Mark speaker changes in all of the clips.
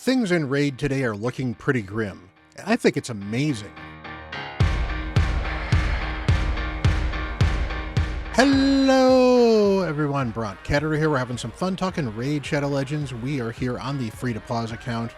Speaker 1: Things in Raid today are looking pretty grim. I think it's amazing. Hello everyone, Bront, CatHerder here. We're having some fun talking Raid Shadow Legends. We are here on the free to Paws account.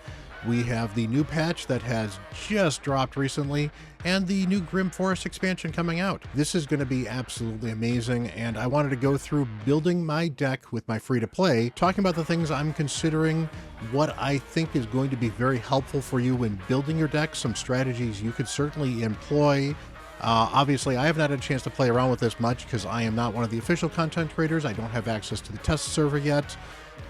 Speaker 1: We have the new patch that has just dropped recently and the new Grim Forest expansion coming out. This is going to be absolutely amazing, and I wanted to go through building my deck with my free to play, talking about the things I'm considering, what I think is going to be very helpful for you when building your deck, some strategies you could certainly employ. Obviously, I have not had a chance to play around with this much because I am not one of the official content creators. I don't have access to the test server yet,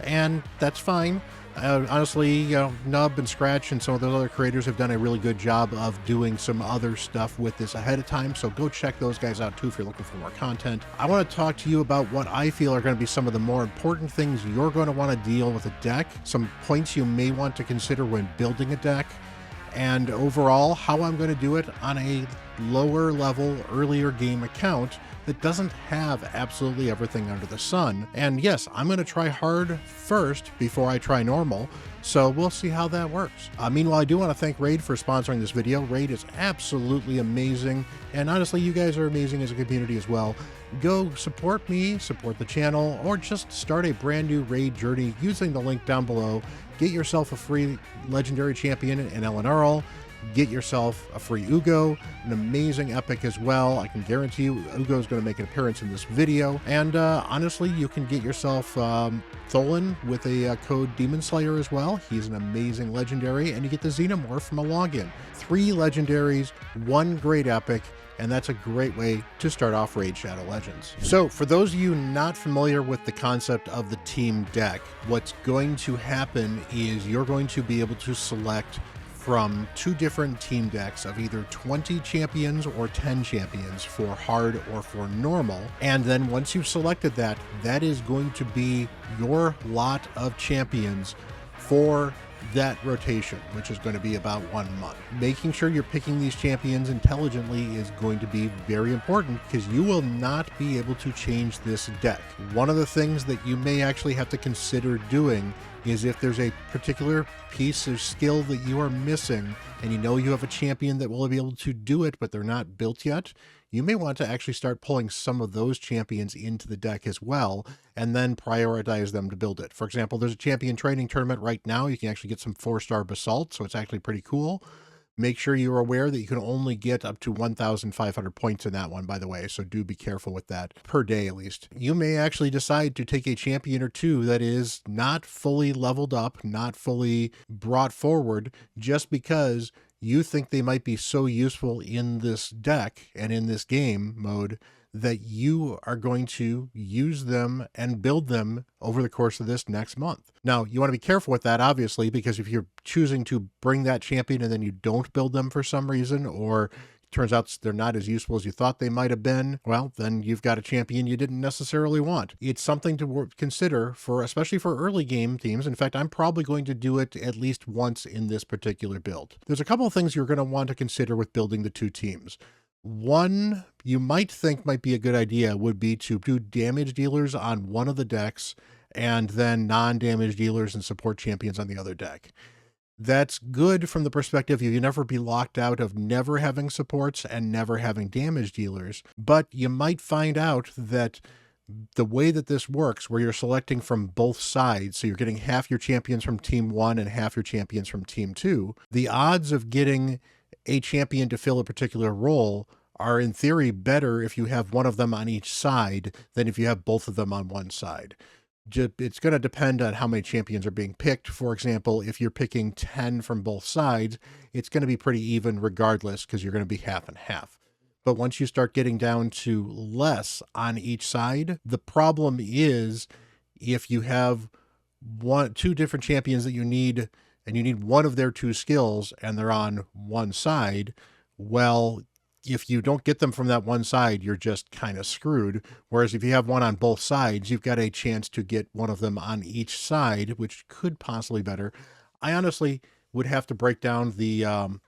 Speaker 1: and that's fine. Honestly, Nub and Scratch and some of those other creators have done a really good job of doing some other stuff with this ahead of time, so go check those guys out too if you're looking for more content. I want to talk to you about what I feel are going to be some of the more important things you're going to want to deal with a deck, some points you may want to consider when building a deck, and overall how I'm going to do it on a lower level, earlier game account that doesn't have absolutely everything under the sun. And yes, I'm going to try hard first before I try normal, so we'll see how that works. Meanwhile, I do want to thank Raid for sponsoring this video. Raid is absolutely amazing, and honestly, you guys are amazing as a community as well. Go support me, support the channel, or just start a brand new Raid journey using the link down below. Get yourself a free legendary champion in Ellen Earl. Get yourself a free Ugo, an amazing epic as well. I can guarantee you Ugo is going to make an appearance in this video. And honestly, you can get yourself Tholen with a code Demon Slayer as well. He's an amazing legendary, and you get the Xenomorph from a login. 3 legendaries, 1 great epic, and that's a great way to start off Raid Shadow Legends. So for those of you not familiar with the concept of the team deck, what's going to happen is you're going to be able to select from 2 different team decks of either 20 champions or 10 champions for hard or for normal. And then once you've selected that, that is going to be your lot of champions for that rotation, which is going to be about 1 month. Making sure you're picking these champions intelligently is going to be very important because you will not be able to change this deck. One of the things that you may actually have to consider doing is if there's a particular piece of skill that you are missing and you know you have a champion that will be able to do it, but they're not built yet, you may want to actually start pulling some of those champions into the deck as well, and then prioritize them to build it. For example, there's a champion training tournament right now. You can actually get some 4-star Basalt, so it's actually pretty cool. Make sure you're aware that you can only get up to 1,500 points in that one, by the way, so do be careful with that, per day at least. You may actually decide to take a champion or 2 that is not fully leveled up, not fully brought forward, just because you think they might be so useful in this deck and in this game mode that you are going to use them and build them over the course of this next month. Now, you want to be careful with that, obviously, because if you're choosing to bring that champion and then you don't build them for some reason, or it turns out they're not as useful as you thought they might have been, well, then you've got a champion you didn't necessarily want. It's something to consider for, especially for early game teams. In fact, I'm probably going to do it at least once in this particular build. There's a couple of things you're going to want to consider with building the 2 teams. One you might think might be a good idea would be to do damage dealers on one of the decks and then non-damage dealers and support champions on the other deck. That's good from the perspective of you never be locked out of never having supports and never having damage dealers, but you might find out that the way that this works, where you're selecting from both sides, so you're getting half your champions from team 1 and half your champions from team 2, the odds of getting a champion to fill a particular role are in theory better if you have one of them on each side than if you have both of them on one side. It's going to depend on how many champions are being picked. For example, if you're picking 10 from both sides, it's going to be pretty even regardless because you're going to be half and half. But once you start getting down to less on each side, the problem is if you have 2 different champions that you need, and you need one of their 2 skills and they're on one side, well, if you don't get them from that one side, you're just kind of screwed. Whereas if you have one on both sides, you've got a chance to get one of them on each side, which could possibly better. I honestly would have to break down the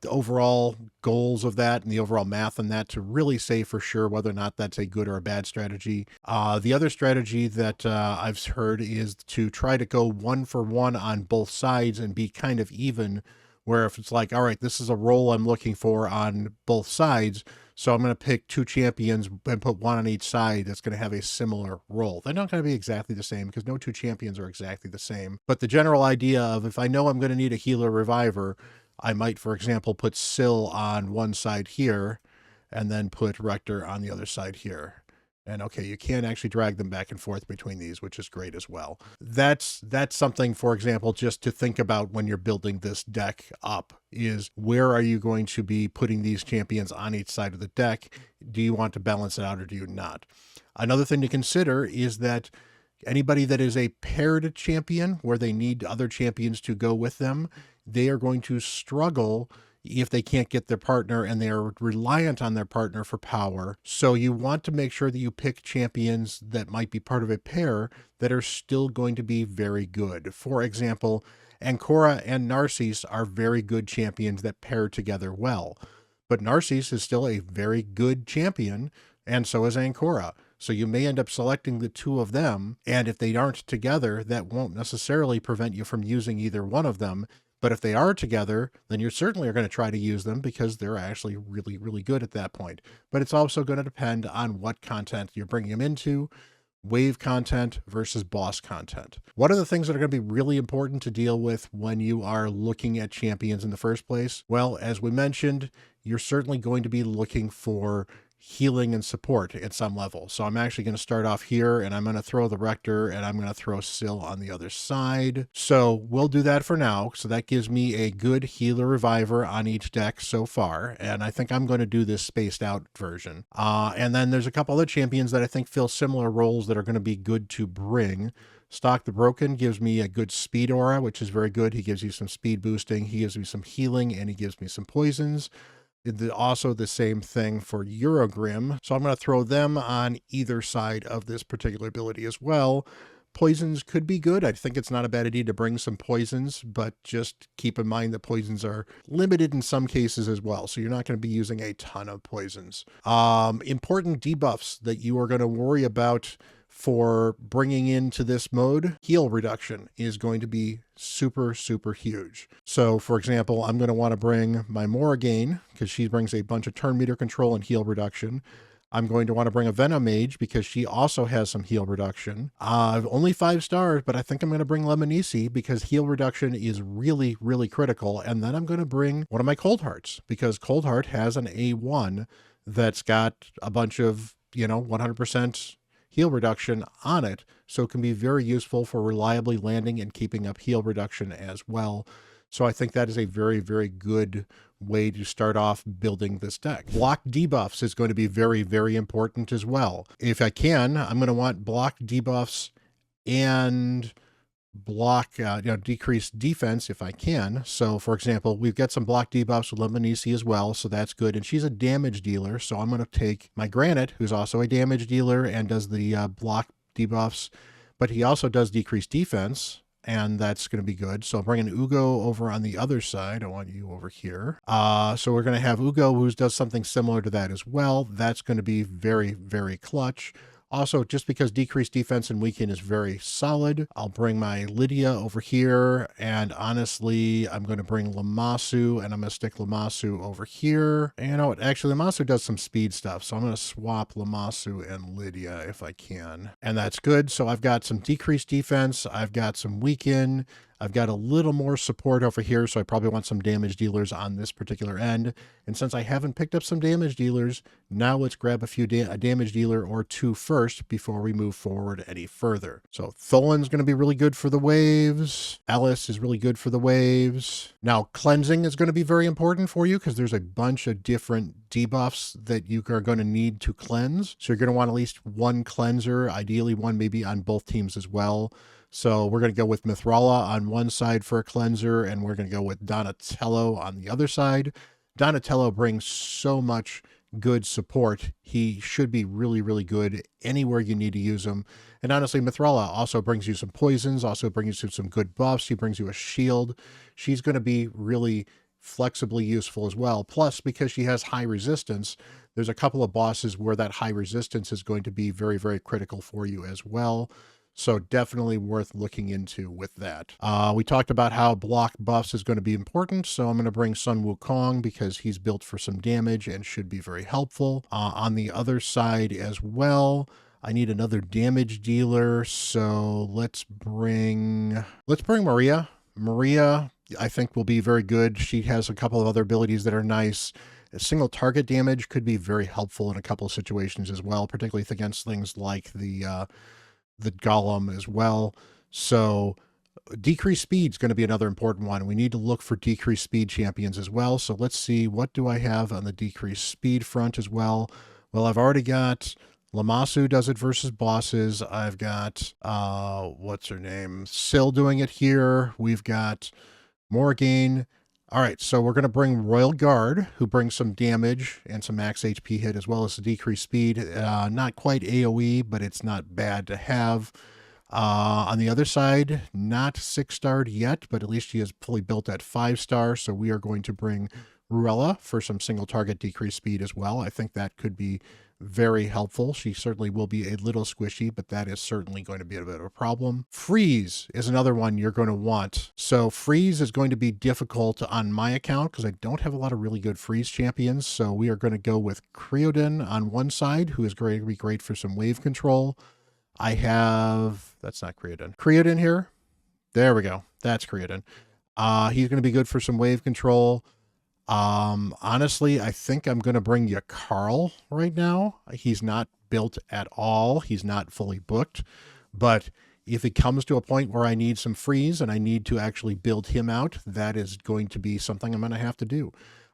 Speaker 1: overall goals of that and the overall math on that to really say for sure whether or not that's a good or a bad strategy. The other strategy that I've heard is to try to go 1-for-1 on both sides and be kind of even, where if it's like, all right, this is a role I'm looking for on both sides, so I'm going to pick 2 champions and put 1 on each side that's going to have a similar role. They're not going to be exactly the same because no 2 champions are exactly the same. But the general idea of if I know I'm going to need a healer reviver, I might, for example, put Syl on one side here and then put Rector on the other side here. And okay, you can actually drag them back and forth between these, which is great as well. That's something, for example, just to think about when you're building this deck up, is where are you going to be putting these champions on each side of the deck? Do you want to balance it out or do you not? Another thing to consider is that anybody that is a paired champion where they need other champions to go with them, they are going to struggle if they can't get their partner and they are reliant on their partner for power. So you want to make sure that you pick champions that might be part of a pair that are still going to be very good. For example, Ancora and Narcisse are very good champions that pair together well. But Narcisse is still a very good champion, and so is Ancora. So you may end up selecting the 2 of them, and if they aren't together, that won't necessarily prevent you from using either one of them. But if they are together, then you certainly are going to try to use them because they're actually really, really good at that point. But it's also going to depend on what content you're bringing them into, wave content versus boss content. What are the things that are going to be really important to deal with when you are looking at champions in the first place? Well, as we mentioned, you're certainly going to be looking for healing and support at some level. So I'm actually going to start off here and I'm going to throw the Rector and I'm going to throw Syl on the other side. So we'll do that for now. So that gives me a good healer reviver on each deck so far. And I think I'm going to do this spaced out version. And then there's a couple other champions that I think fill similar roles that are going to be good to bring. Stock the Broken gives me a good speed aura, which is very good. He gives you some speed boosting. He gives me some healing and he gives me some poisons. Also the same thing for Eurogrim. So I'm going to throw them on either side of this particular ability as well. Poisons could be good. I think it's not a bad idea to bring some poisons, but just keep in mind that poisons are limited in some cases as well. So you're not going to be using a ton of poisons. Important debuffs that you are going to worry about for bringing into this mode. Heal reduction is going to be super, super huge. So for example, I'm going to want to bring my Morrigan because she brings a bunch of turn meter control and heal reduction. I'm going to want to bring a Venom Mage because she also has some heal reduction. Only 5 stars, but I think I'm going to bring Lemonici because heal reduction is really, really critical. And then I'm going to bring one of my Cold Hearts because Cold Heart has an A1 that's got a bunch of, 100% heal reduction on it, so it can be very useful for reliably landing and keeping up heal reduction as well. So I think that is a very, very good way to start off building this deck. Block debuffs is going to be very, very important as well. If I can, I'm going to want block debuffs and block, decreased defense if I can. So for example, we've got some block debuffs with Lemonici as well, so that's good. And she's a damage dealer, so I'm going to take my Granite, who's also a damage dealer and does the block debuffs, but he also does decreased defense, and that's going to be good. So I'll bring an Ugo over on the other side. I want you over here. So we're going to have Ugo, who does something similar to that as well. That's going to be very, very clutch. Also, just because decreased defense and weaken is very solid, I'll bring my Lydia over here, and honestly, I'm going to bring Lammasu, and I'm going to stick Lammasu over here. And you know what, actually, Lammasu does some speed stuff, so I'm going to swap Lammasu and Lydia if I can. And that's good, so I've got some decreased defense, I've got some weaken, I've got a little more support over here, so I probably want some damage dealers on this particular end. And since I haven't picked up some damage dealers, now let's grab a damage dealer or 2 first before we move forward any further. So Tholin's going to be really good for the waves. Alice is really good for the waves. Now cleansing is going to be very important for you because there's a bunch of different debuffs that you are going to need to cleanse. So you're going to want at least 1 cleanser, ideally 1 maybe on both teams as well. So we're going to go with Mithrala on one side for a cleanser, and we're going to go with Donatello on the other side. Donatello brings so much good support, he should be really, really good anywhere you need to use him. And honestly, Mithrala also brings you some poisons, also brings you some good buffs. She brings you a shield. She's going to be really flexibly useful as well. Plus, because she has high resistance, there's a couple of bosses where that high resistance is going to be very, very critical for you as well. So definitely worth looking into with that. We talked about how block buffs is going to be important. So I'm going to bring Sun Wukong because he's built for some damage and should be very helpful. On the other side as well, I need another damage dealer. So let's bring Maria. Maria, I think, will be very good. She has a couple of other abilities that are nice. A single target damage could be very helpful in a couple of situations as well, particularly against things like the golem as well. So decreased speed is going to be another important one. We need to look for decreased speed champions as well. So let's see, what do I have on the decreased speed front as well? Well, I've already got Lamasu does it versus bosses. I've got, what's her name? Syl doing it here. We've got Morgaine. All right, so we're going to bring Royal Guard, who brings some damage and some max HP hit, as well as the decreased speed. Not quite AoE, but it's not bad to have. On the other side, not 6-starred yet, but at least she is fully built at 5-star, so we are going to bring Ruella for some single target decreased speed as well. I think that could be very helpful. She certainly will be a little squishy, but that is certainly going to be a bit of a problem. Freeze is another one you're going to want. So freeze is going to be difficult on my account because I don't have a lot of really good freeze champions. So we are going to go with Creodin on one side, who is going to be great for some wave control. I have, that's not Creodin. Creodin here. There we go. That's Creodin. He's going to be good for some wave control. Honestly, I think I'm going to bring you Carl right now. He's not built at all. He's not fully booked, but if it comes to a point where I need some freeze and I need to actually build him out, that is going to be something I'm going to have to do.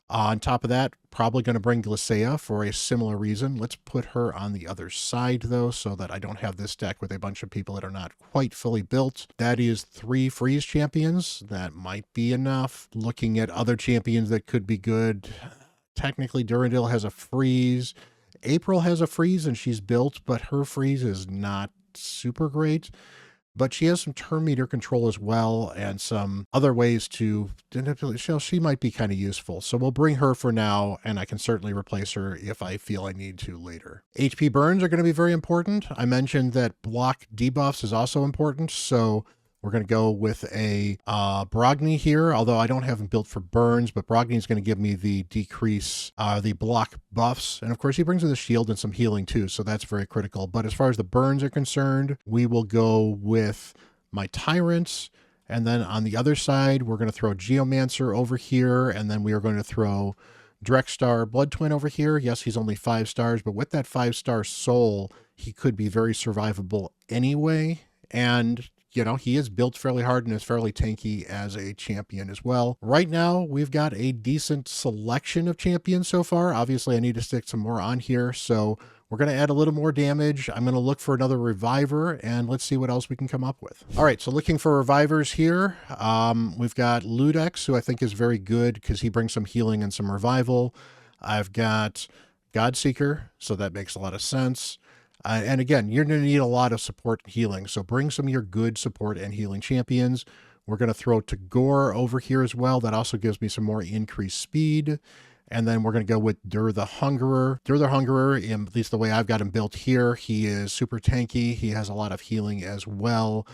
Speaker 1: On top of that, probably going to bring Glycea for a similar reason. Let's put her on the other side, though, so that I don't have this deck with a bunch of people that are not quite fully built. That is 3 freeze champions. That might be enough. Looking at other champions that could be good. Technically, Durandil has a freeze. April has a freeze, and she's built, but her freeze is not super great. But she has some turn meter control as well and some other ways to, she might be kind of useful. So we'll bring her for now, and I can certainly replace her if I feel I need to later. HP burns are going to be very important. I mentioned that block debuffs is also important, so we're going to go with a Brogni here, although I don't have him built for burns, but Brogni is going to give me the decrease, the block buffs. And of course, he brings in the shield and some healing too, so that's very critical. But as far as the burns are concerned, we will go with my Tyrants. And then on the other side, we're going to throw Geomancer over here, and then we are going to throw Drexstar Blood Twin over here. Yes, he's only 5 stars, but with that 5-star soul, he could be very survivable anyway. And you know, he is built fairly hard and is fairly tanky as a champion as well. Right now, we've got a decent selection of champions so far. Obviously, I need to stick some more on here, so we're going to add a little more damage. I'm going to look for another reviver, and let's see what else we can come up with. All right, so looking for revivers here. We've got Ludex, who I think is very good because he brings some healing and some revival. I've got Godseeker, so that makes a lot of sense. And again, you're going to need a lot of support and healing, so bring some of your good support and healing champions. We're going to throw Tagore over here as well. That also gives me some more increased speed. And then we're going to go with Dur the Hungerer. Dur the Hungerer, at least the way I've got him built here, he is super tanky. He has a lot of healing as well.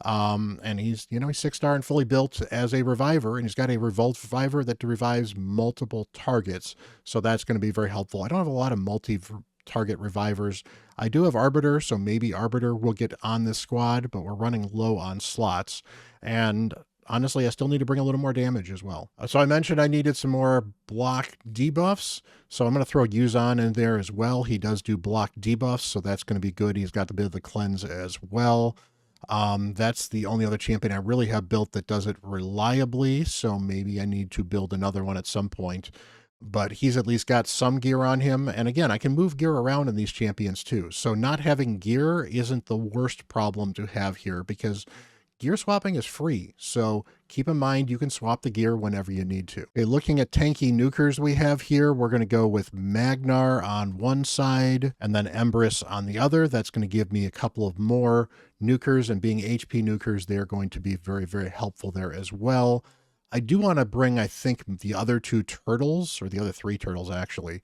Speaker 1: And he's, you know, he's 6-star and fully built as a reviver, and he's got a reviver that revives multiple targets. So that's going to be very helpful. I don't have a lot of multi-target revivers. I do have Arbiter, so maybe Arbiter will get on this squad, but we're running low on slots. And honestly, I still need to bring a little more damage as well. So I mentioned I needed some more block debuffs, so I'm going to throw Yuzan in there as well. He does do block debuffs, so that's going to be good. He's got a bit of the cleanse as well. That's the only other champion I really have built that does it reliably, so maybe I need to build another one at some point. But he's at least got some gear on him. And again, I can move gear around in these champions too. So not having gear isn't the worst problem to have here, because gear swapping is free, so keep in mind you can swap the gear whenever you need to. Okay, looking at tanky nukers we have here, we're going to go with Magnar on one side and then Embrys on the other. That's going to give me a couple of more nukers, and being HP nukers, they're going to be very, very helpful there as well. I do want to bring, I think, the other two turtles, or the other three turtles actually.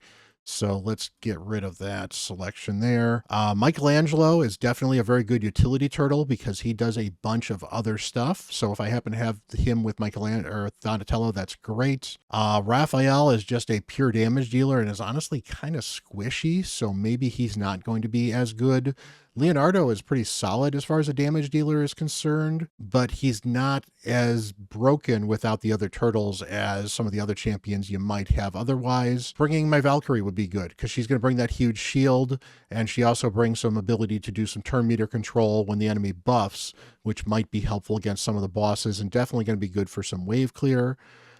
Speaker 1: So let's get rid of that selection there. Michelangelo is definitely a very good utility turtle because he does a bunch of other stuff. So if I happen to have him with Michelangelo or Donatello, that's great. Raphael is just a pure damage dealer and is honestly kind of squishy, so maybe he's not going to be as good. Leonardo is pretty solid as far as a damage dealer is concerned, but he's not as broken without the other turtles as some of the other champions you might have otherwise. Bringing my Valkyrie would be good because she's going to bring that huge shield, and she also brings some ability to do some turn meter control when the enemy buffs, which might be helpful against some of the bosses and definitely going to be good for some wave clear.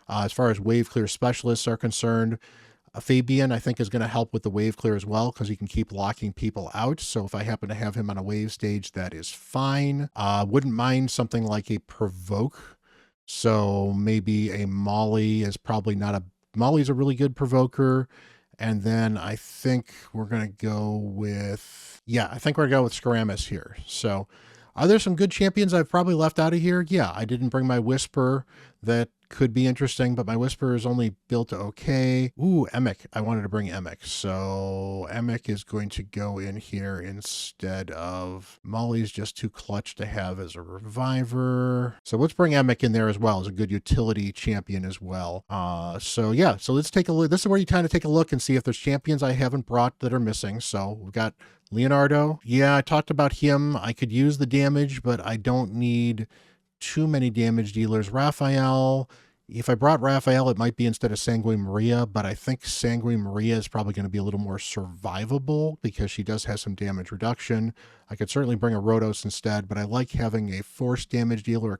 Speaker 1: As far as wave clear specialists are concerned, Fabian, I think, is going to help with the wave clear as well because he can keep locking people out. So if I happen to have him on a wave stage, that is fine. Wouldn't mind something like a provoke. So maybe a Molly is probably not a... Molly's a really good provoker. And then I think we're going to go with... Yeah, I think we're going to go with Skaramis here. So are there some good champions I've probably left out of here? Yeah, I didn't bring my Whisper. That could be interesting, but my Whisper is only built okay. Ooh, Emic. I wanted to bring Emic. So Emic is going to go in here instead of... Molly's just too clutch to have as a reviver. So let's bring Emic in there as well as a good utility champion as well. So yeah, so let's take a look. This is where you kind of take a look and see if there's champions I haven't brought that are missing. So we've got Leonardo. Yeah, I talked about him. I could use the damage, but I don't need too many damage dealers. Raphael, if I brought Raphael, it might be instead of Sanguine Maria, but I think Sanguine Maria is probably going to be a little more survivable because she does have some damage reduction. I could certainly bring a Rhodos instead, but I like having a force damage dealer,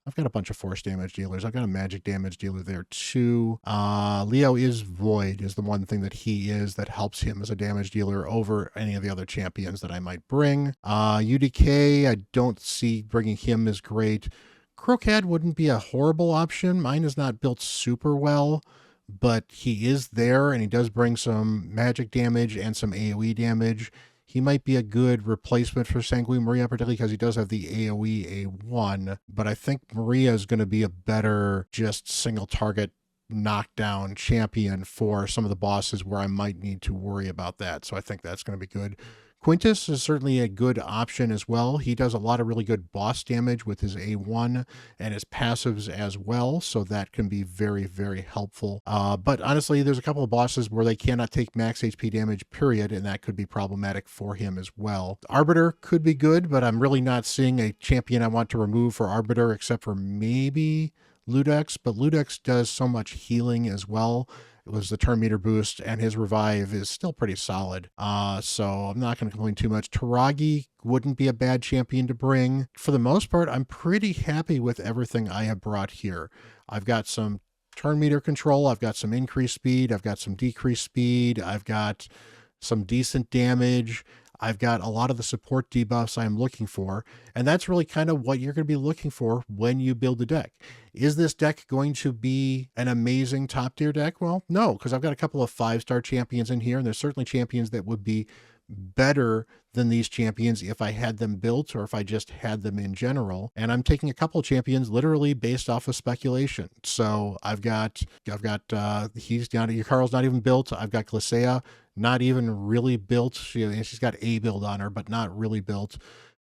Speaker 1: I've got a bunch of force damage dealers. I've got a magic damage dealer there too. Leo is Void is the one thing that he is that helps him as a damage dealer over any of the other champions that I might bring. UDK, I don't see bringing him as great. Crocad wouldn't be a horrible option. Mine is not built super well, but he is there and he does bring some magic damage and some AoE damage. He might be a good replacement for Sanguine Maria, particularly because he does have the AoE A1, but I think Maria is going to be a better just single target knockdown champion for some of the bosses where I might need to worry about that. So I think that's going to be good. Quintus is certainly a good option as well. He does a lot of really good boss damage with his A1 and his passives as well, so that can be very, very helpful. But honestly, there's a couple of bosses where they cannot take max HP damage, period, and that could be problematic for him as well. Arbiter could be good, but I'm really not seeing a champion I want to remove for Arbiter except for maybe Ludex, but Ludex does so much healing as well. It was the turn meter boost, and his revive is still pretty solid. So I'm not going to complain too much. Taragi wouldn't be a bad champion to bring. For the most part, I'm pretty happy with everything I have brought here. I've got some turn meter control. I've got some increased speed. I've got some decreased speed. I've got some decent damage. I've got a lot of the support debuffs I'm looking for, and that's really kind of what you're going to be looking for when you build a deck. Is this deck going to be an amazing top tier deck? Well, no, because I've got a couple of 5-star champions in here, and there's certainly champions that would be better than these champions if I had them built or if I just had them in general. And I'm taking a couple of champions literally based off of speculation. So I've got Carl's not even built. I've got Glacea, not even really built. She's got a build on her, but not really built.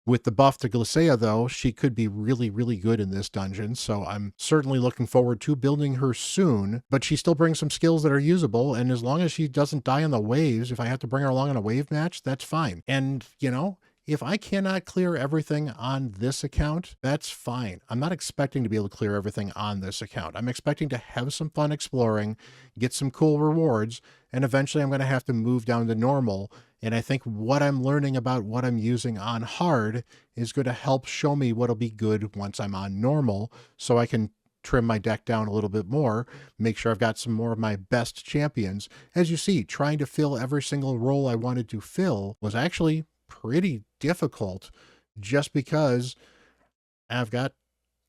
Speaker 1: With the buff to Glacea, though, she could be really, really good in this dungeon, so I'm certainly looking forward to building her soon, but she still brings some skills that are usable, and as long as she doesn't die on the waves, if I have to bring her along on a wave match, that's fine. And, you know, if I cannot clear everything on this account, that's fine. I'm not expecting to be able to clear everything on this account. I'm expecting to have some fun exploring, get some cool rewards, and eventually I'm going to have to move down to normal. And I think what I'm learning about what I'm using on hard is going to help show me what'll be good once I'm on normal, so I can trim my deck down a little bit more, make sure I've got some more of my best champions. As you see, trying to fill every single role I wanted to fill was actually pretty difficult just because I've got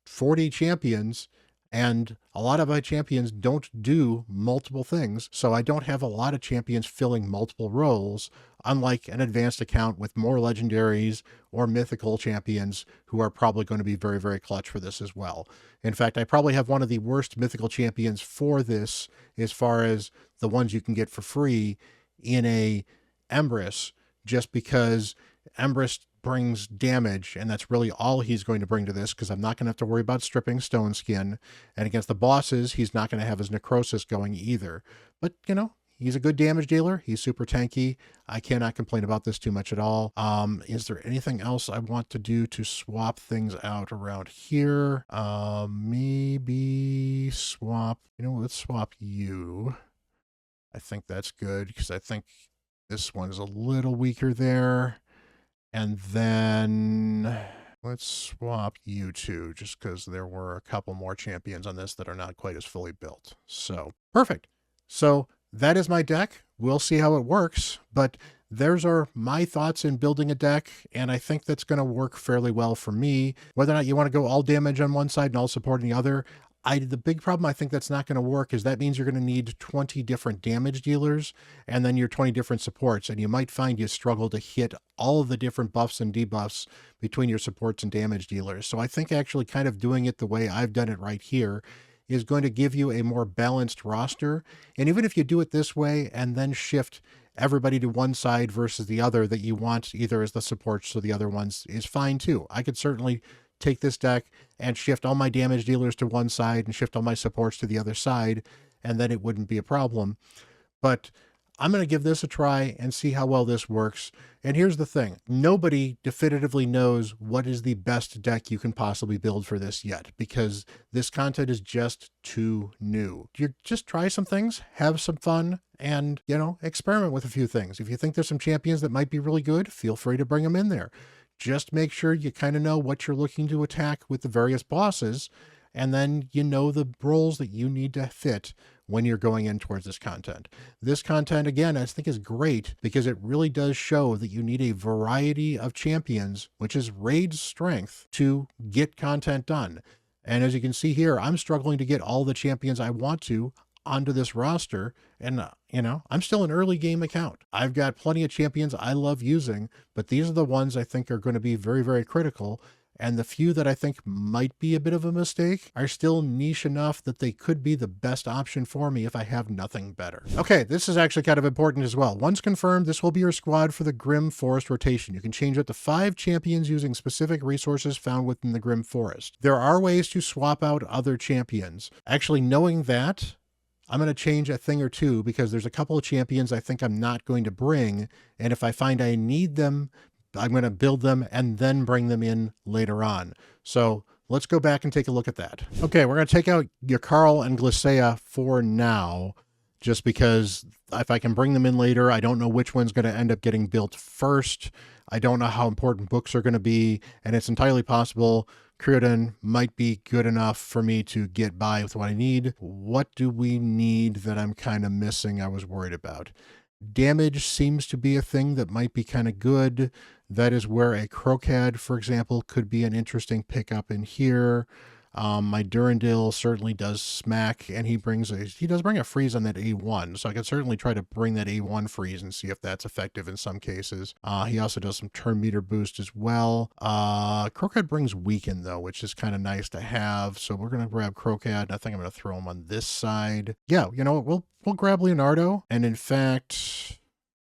Speaker 1: 40 champions, and a lot of my champions don't do multiple things, so I don't have a lot of champions filling multiple roles, unlike an advanced account with more legendaries or mythical champions who are probably going to be very, very clutch for this as well. In fact, I probably have one of the worst mythical champions for this as far as the ones you can get for free in a Empress, just because Empress brings damage, and that's really all he's going to bring to this, because I'm not going to have to worry about stripping Stone Skin, and against the bosses, he's not going to have his Necrosis going either. But, you know, he's a good damage dealer. He's super tanky. I cannot complain about this too much at all. Is there anything else I want to do to swap things out around here? Maybe swap, let's swap you. I think that's good, because I think this one's a little weaker there. And then let's swap you two, just because there were a couple more champions on this that are not quite as fully built. So, perfect. So that is my deck. We'll see how it works, but there's my thoughts in building a deck, and I think that's going to work fairly well for me. Whether or not you want to go all damage on one side and all support on the other, the big problem I think that's not going to work is that means you're going to need 20 different damage dealers and then your 20 different supports, and you might find you struggle to hit all of the different buffs and debuffs between your supports and damage dealers. So I think actually kind of doing it the way I've done it right here is going to give you a more balanced roster. And even if you do it this way and then shift everybody to one side versus the other that you want either as the supports or the other ones, is fine too. I could certainly take this deck and shift all my damage dealers to one side and shift all my supports to the other side, and then it wouldn't be a problem. But I'm going to give this a try and see how well this works. And here's the thing. Nobody definitively knows what is the best deck you can possibly build for this yet, because this content is just too new. You just try some things, have some fun, and, experiment with a few things. If you think there's some champions that might be really good, feel free to bring them in there. Just make sure you kind of know what you're looking to attack with the various bosses, and then you know the roles that you need to fit when you're going in towards this content. This content, again, I think is great because it really does show that you need a variety of champions, which is Raid's strength, to get content done. And as you can see here, I'm struggling to get all the champions I want to onto this roster, and I'm still an early game account. I've got plenty of champions I love using, but these are the ones I think are going to be very, very critical, and the few that I think might be a bit of a mistake are still niche enough that they could be the best option for me if I have nothing better. Okay, this is actually kind of important as well. Once confirmed, this will be your squad for the Grim Forest rotation. You can change up to 5 champions using specific resources found within the Grim Forest. There are ways to swap out other champions. Actually, knowing that, I'm going to change a thing or two, because there's a couple of champions I think I'm not going to bring, and if I find I need them, I'm going to build them and then bring them in later on. So let's go back and take a look at that. Okay, we're going to take out Yakarl and Glycea for now, just because if I can bring them in later, I don't know which one's going to end up getting built first. I don't know how important books are going to be, and it's entirely possible Cruden might be good enough for me to get by with what I need. What do we need that I'm kind of missing I was worried about? Damage seems to be a thing that might be kind of good. That is where a Crocad, for example, could be an interesting pickup in here. My Durandil certainly does smack, and he does bring a freeze on that A1, so I could certainly try to bring that A1 freeze and see if that's effective in some cases. He also does some turn meter boost as well. Crocad brings weaken though, which is kind of nice to have, so we're going to grab Crocad, and I think I'm going to throw him on this side. Yeah, you know what, we'll grab Leonardo, and in fact,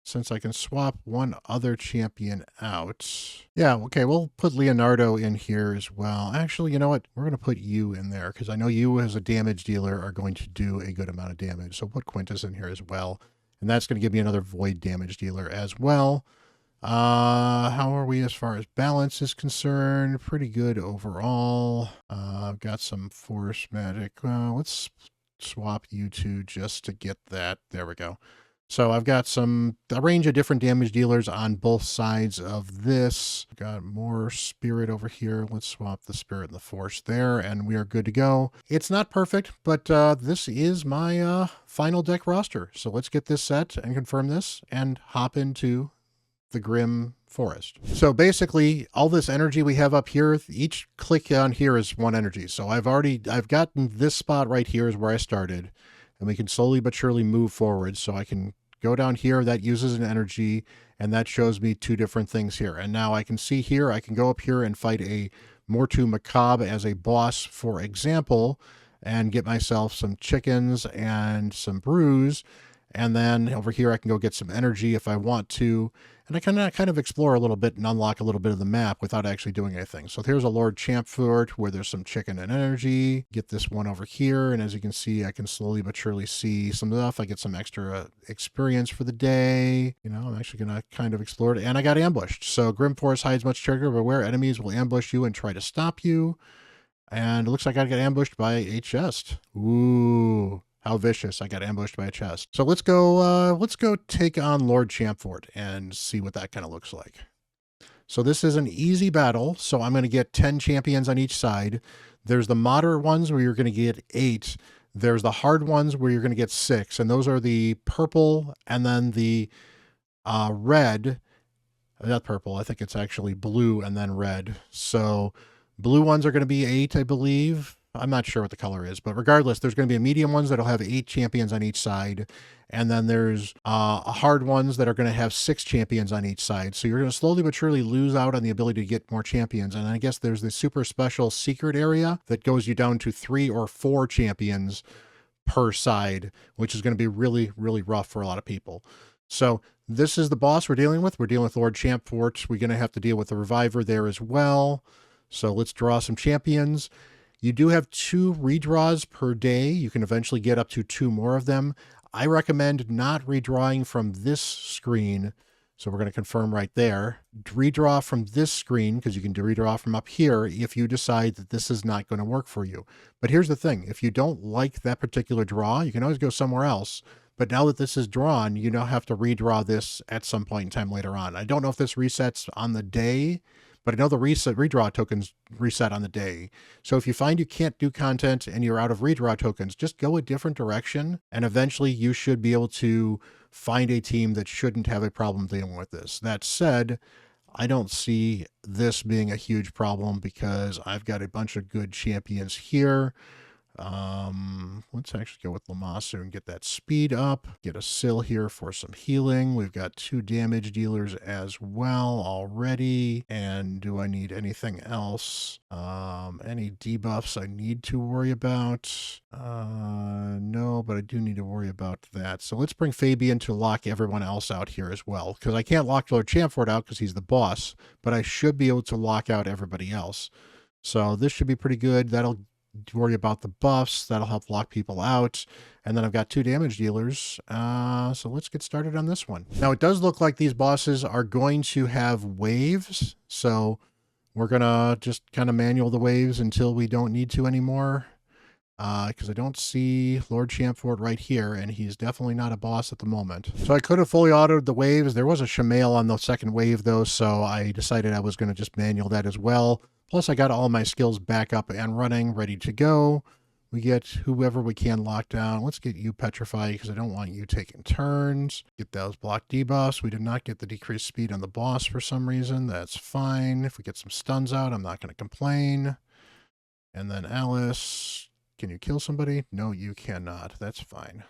Speaker 1: since I can swap one other champion out. Yeah, okay, we'll put Leonardo in here as well. Actually, you know what? We're going to put you in there, because I know you as a damage dealer are going to do a good amount of damage. So put Quintus in here as well. And that's going to give me another void damage dealer as well. How are we as far as balance is concerned? Pretty good overall. I've got some force magic. Let's swap you two just to get that. There we go. So I've got a range of different damage dealers on both sides of this. Got more spirit over here. Let's swap the spirit and the force there, and we are good to go. It's not perfect, but this is my final deck roster. So let's get this set and confirm this and hop into the Grim Forest. So basically, all this energy we have up here, each click on here is one energy. So I've gotten this spot right here is where I started, and we can slowly but surely move forward. So I can go down here, that uses an energy, and that shows me two different things here. And now I can see here, I can go up here and fight a Mortu Macabre as a boss, for example, and get myself some chickens and some brews. And then over here, I can go get some energy if I want to. And I can kind of explore a little bit and unlock a little bit of the map without actually doing anything. So here's a Lord Champ Fort where there's some chicken and energy. Get this one over here. And as you can see, I can slowly but surely see some stuff. I get some extra experience for the day. You know, I'm actually going to kind of explore it. And I got ambushed. So Grim Forest hides much trigger, but where enemies will ambush you and try to stop you. And it looks like I got ambushed by a chest. Ooh, how vicious. I got ambushed by a chest. So let's go take on Lord Champfort and see what that kind of looks like. So this is an easy battle. So I'm going to get 10 champions on each side. There's the moderate ones where you're going to get 8. There's the hard ones where you're going to get 6. And those are the purple and then the red. Not purple. I think it's actually blue and then red. So blue ones are going to be 8, I believe. I'm not sure what the color is, but regardless, there's going to be a medium ones that'll have 8 champions on each side. And then there's hard ones that are going to have 6 champions on each side. So you're going to slowly but surely lose out on the ability to get more champions. And I guess there's the super special secret area that goes you down to 3 or 4 champions per side, which is going to be really, really rough for a lot of people. So this is the boss we're dealing with. We're dealing with Lord Champfort. We're going to have to deal with the reviver there as well. So let's draw some champions. You do have 2 redraws per day. You can eventually get up to 2 more of them. I recommend not redrawing from this screen. So we're going to confirm right there. Redraw from this screen, because you can redraw from up here if you decide that this is not going to work for you. But here's the thing. If you don't like that particular draw, you can always go somewhere else. But now that this is drawn, you now have to redraw this at some point in time later on. I don't know if this resets on the day, but I know the redraw tokens reset on the day. So if you find you can't do content and you're out of redraw tokens, just go a different direction. And eventually you should be able to find a team that shouldn't have a problem dealing with this. That said, I don't see this being a huge problem because I've got a bunch of good champions here. Let's actually go with Lamasu and get that speed up. Get a Sill here for some healing. We've got 2 damage dealers as well already. And do I need anything else? Any debuffs I need to worry about? No, but I do need to worry about that. So let's bring Fabian to lock everyone else out here as well, because I can't lock Lord Champfort out because he's the boss, but I should be able to lock out everybody else. So this should be pretty good. That'll worry about the buffs. That'll help lock people out. And then I've got 2 damage dealers. So let's get started on this one. Now, it does look like these bosses are going to have waves. So we're going to just kind of manual the waves until we don't need to anymore. Because I don't see Lord Champfort right here, and he's definitely not a boss at the moment. So I could have fully autoed the waves. There was a Shamail on the second wave, though, so I decided I was going to just manual that as well. Plus, I got all my skills back up and running, ready to go. We get whoever we can locked down. Let's get you petrified because I don't want you taking turns. Get those block debuffs. We did not get the decreased speed on the boss for some reason. That's fine. If we get some stuns out, I'm not going to complain. And then Alice, can you kill somebody? No, you cannot. That's fine.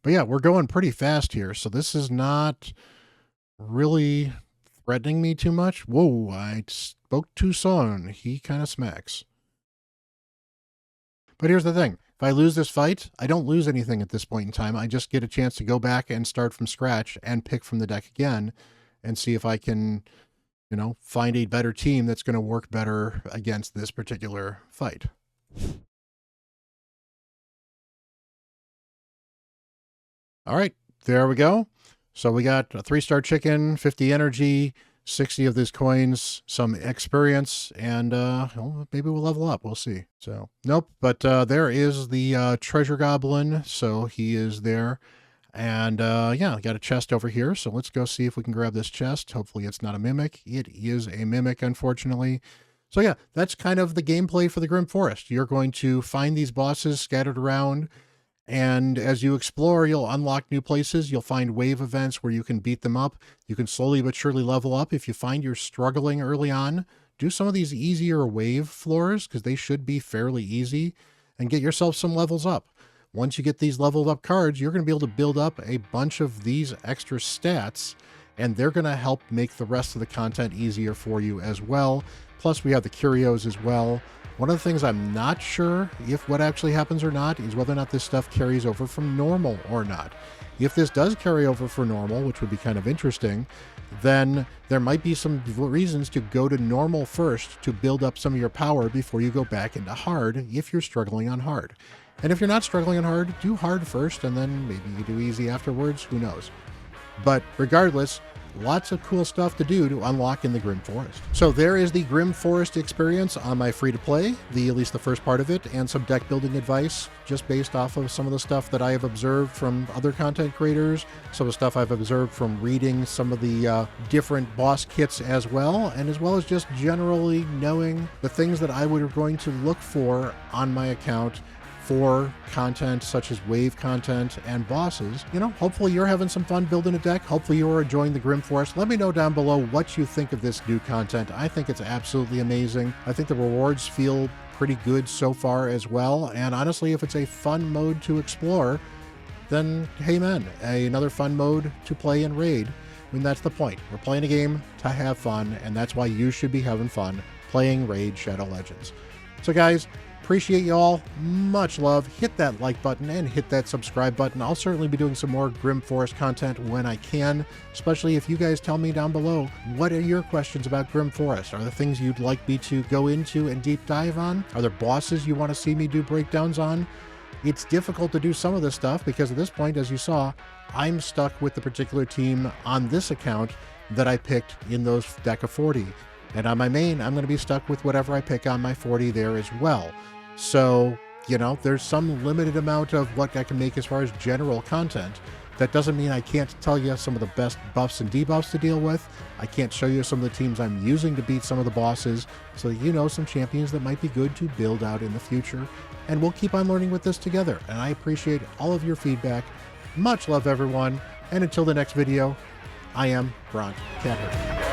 Speaker 1: But yeah, we're going pretty fast here. So this is not really threatening me too much. Whoa, I spoke too soon. He kind of smacks. But here's the thing. If I lose this fight, I don't lose anything at this point in time. I just get a chance to go back and start from scratch and pick from the deck again and see if I can, you know, find a better team that's going to work better against this particular fight. All right, there we go. So we got a 3-star chicken, 50 energy, 60 of these coins, some experience, and well, maybe we'll level up. We'll see. So nope, but there is the treasure goblin. So he is there. And yeah, I got a chest over here. So let's go see if we can grab this chest. Hopefully it's not a mimic. It is a mimic, unfortunately. So yeah, that's kind of the gameplay for the Grim Forest. You're going to find these bosses scattered around, And as you explore, you'll unlock new places. You'll find wave events where you can beat them up. You can slowly but surely level up. If you find you're struggling early on, do some of these easier wave floors because they should be fairly easy, and get yourself some levels up. Once you get these leveled up cards, you're going to be able to build up a bunch of these extra stats, and they're going to help make the rest of the content easier for you as well. Plus, we have the curios as well. One of the things I'm not sure if what actually happens or not is whether or not this stuff carries over from normal or not. If this does carry over for normal, which would be kind of interesting, then there might be some reasons to go to normal first to build up some of your power before you go back into hard if you're struggling on hard. And if you're not struggling on hard, do hard first and then maybe you do easy afterwards, who knows. But regardless, lots of cool stuff to do to unlock in the Grim Forest. So there is the Grim Forest experience on my free-to-play, at least the first part of it, and some deck building advice just based off of some of the stuff that I have observed from other content creators, some of the stuff I've observed from reading some of the different boss kits as well as just generally knowing the things that I would going to look for on my account for content such as wave content and bosses. Hopefully you're having some fun building a deck. Hopefully you're enjoying the Grim Forest. Let me know down below what you think of this new content. I think it's absolutely amazing. I think the rewards feel pretty good so far as well. And honestly, if it's a fun mode to explore, then hey man, another fun mode to play and raid. That's the point. We're playing a game to have fun, and that's why you should be having fun playing Raid Shadow Legends. So guys, appreciate you all. Much love. Hit that like button and hit that subscribe button. I'll certainly be doing some more Grim Forest content when I can, especially if you guys tell me down below what are your questions about Grim Forest. Are there things you'd like me to go into and deep dive on? Are there bosses you want to see me do breakdowns on? It's difficult to do some of this stuff because at this point, as you saw, I'm stuck with the particular team on this account that I picked in those deck of 40. And on my main, I'm going to be stuck with whatever I pick on my 40 there as well. So, there's some limited amount of what I can make as far as general content. That doesn't mean I can't tell you some of the best buffs and debuffs to deal with. I can't show you some of the teams I'm using to beat some of the bosses, so that you know some champions that might be good to build out in the future. And we'll keep on learning with this together. And I appreciate all of your feedback. Much love, everyone. And until the next video, I am Bront, CatHerder.